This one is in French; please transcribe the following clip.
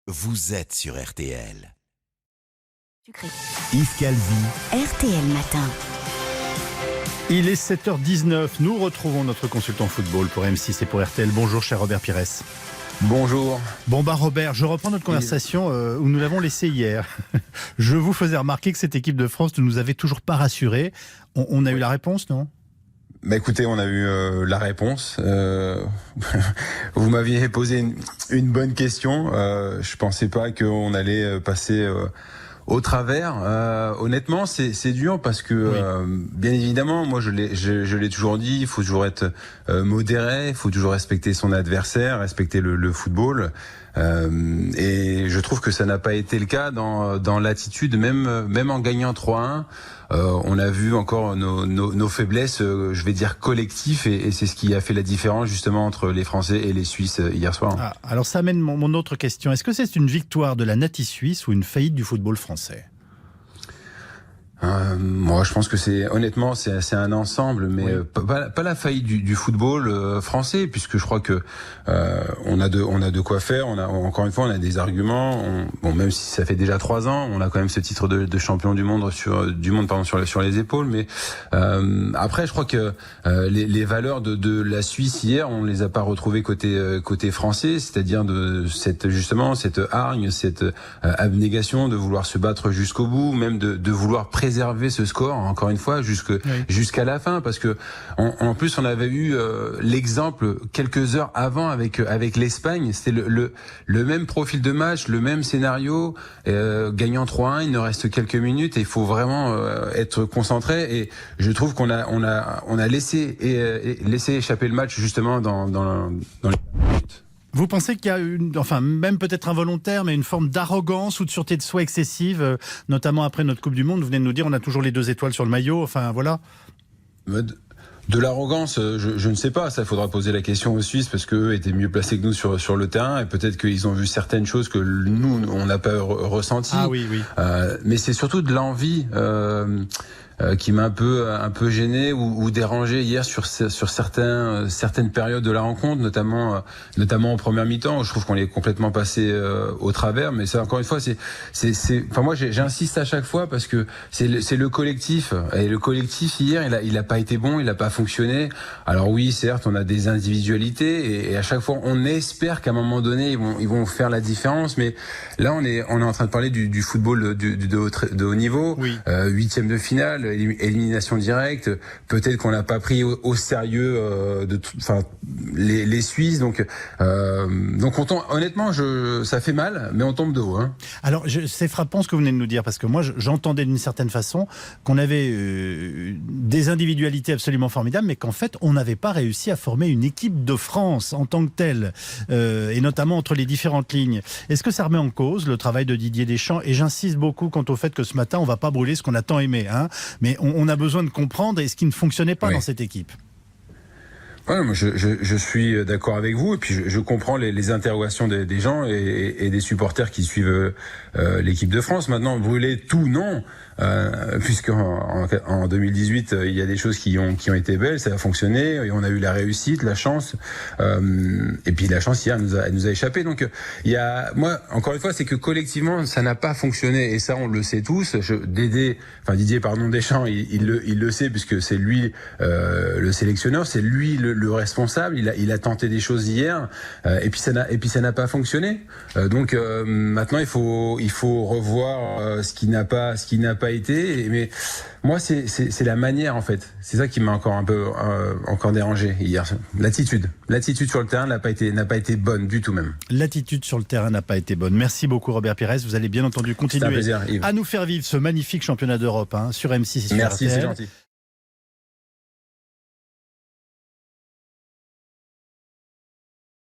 Vous êtes sur RTL. Yves Calvi, RTL Matin. Il est 7h19, nous retrouvons notre consultant football pour M6 et pour RTL. Bonjour cher Robert Pires. Bonjour. Bon Robert, je reprends notre conversation où nous l'avons laissée hier. Je vous faisais remarquer que cette équipe de France ne nous avait toujours pas rassurés. On a eu la réponse, non ? Bah écoutez, on a eu la réponse. Vous m'aviez posé une bonne question. Je pensais pas qu'on allait passer au travers. Honnêtement, c'est dur parce que bien évidemment, moi je l'ai toujours dit, il faut toujours être modéré, il faut toujours respecter son adversaire, respecter le football. Et je trouve que ça n'a pas été le cas dans l'attitude, même en gagnant 3-1. On a vu encore nos faiblesses, je vais dire collectives, et c'est ce qui a fait la différence justement entre les Français et les Suisses hier soir. Ah, alors ça amène mon autre question. Est-ce que c'est une victoire de la Nati suisse ou une faillite du football français ? Moi, je pense que c'est un ensemble, mais pas la faillite du football français, puisque je crois que on a de quoi faire. Encore une fois, on a des arguments. Même si ça fait déjà 3 ans, on a quand même ce titre de champion du monde sur les épaules. Mais après, je crois que les valeurs de la Suisse hier, on les a pas retrouvées côté français, c'est-à-dire cette hargne, cette abnégation de vouloir se battre jusqu'au bout, même de vouloir préserver ce score, encore une fois, jusqu'à la fin, parce que en plus on avait eu l'exemple quelques heures avant avec l'Espagne. C'était le même profil de match, le même scénario, gagnant 3-1, il nous reste quelques minutes et il faut vraiment être concentré, et je trouve qu'on a laissé échapper le match justement dans les minutes. Vous pensez qu'il y a même peut-être involontaire, mais une forme d'arrogance ou de sûreté de soi excessive, notamment après notre Coupe du Monde? Vous venez de nous dire on a toujours les 2 étoiles sur le maillot, voilà. De l'arrogance, je ne sais pas. Ça, il faudra poser la question aux Suisses, parce qu'eux étaient mieux placés que nous sur le terrain, et peut-être qu'ils ont vu certaines choses que nous, on n'a pas ressenties. Ah oui. Mais c'est surtout de l'envie qui m'a un peu gêné ou dérangé hier sur certaines périodes de la rencontre, notamment en première mi-temps, où je trouve qu'on est complètement passé au travers. Mais ça, encore une fois, moi j'insiste à chaque fois, parce que c'est le collectif, et le collectif hier il a pas été bon, il a pas fonctionné. Alors oui, certes, on a des individualités, et à chaque fois on espère qu'à un moment donné ils vont faire la différence, mais là on est en train de parler du football de haut niveau, 8e de finale, élimination directe. Peut-être qu'on n'a pas pris au sérieux les Suisses, donc on tombe, honnêtement, ça fait mal, mais on tombe de haut. Alors c'est frappant ce que vous venez de nous dire, parce que moi j'entendais d'une certaine façon qu'on avait des individualités absolument formidables, mais qu'en fait on n'avait pas réussi à former une équipe de France en tant que telle, et notamment entre les différentes lignes. Est-ce que ça remet en cause le travail de Didier Deschamps? Et j'insiste beaucoup quant au fait que ce matin on ne va pas brûler ce qu'on a tant aimé, mais on a besoin de comprendre ce qui ne fonctionnait pas dans cette équipe. Ouais, moi je suis d'accord avec vous, et puis je comprends les interrogations des gens et des supporters qui suivent l'équipe de France. Maintenant, brûler tout, non, puisqu'en 2018 il y a des choses qui ont été belles, ça a fonctionné, et on a eu la réussite, la chance, et puis la chance hier elle nous a échappé. Donc moi encore une fois, c'est que collectivement ça n'a pas fonctionné, et ça on le sait tous. Didier Deschamps, il le sait, puisque c'est lui le sélectionneur, c'est lui le responsable. Il a tenté des choses hier, et puis ça n'a pas fonctionné. Donc maintenant il faut revoir ce qui n'a pas été. Mais moi c'est la manière, en fait. C'est ça qui m'a encore dérangé hier. L'attitude sur le terrain n'a pas été bonne du tout même. L'attitude sur le terrain n'a pas été bonne. Merci beaucoup Robert Pires. Vous allez bien entendu continuer plaisir, Yves, à nous faire vivre ce magnifique championnat d'Europe sur M6 et sur Merci, RTL. c'est gentil.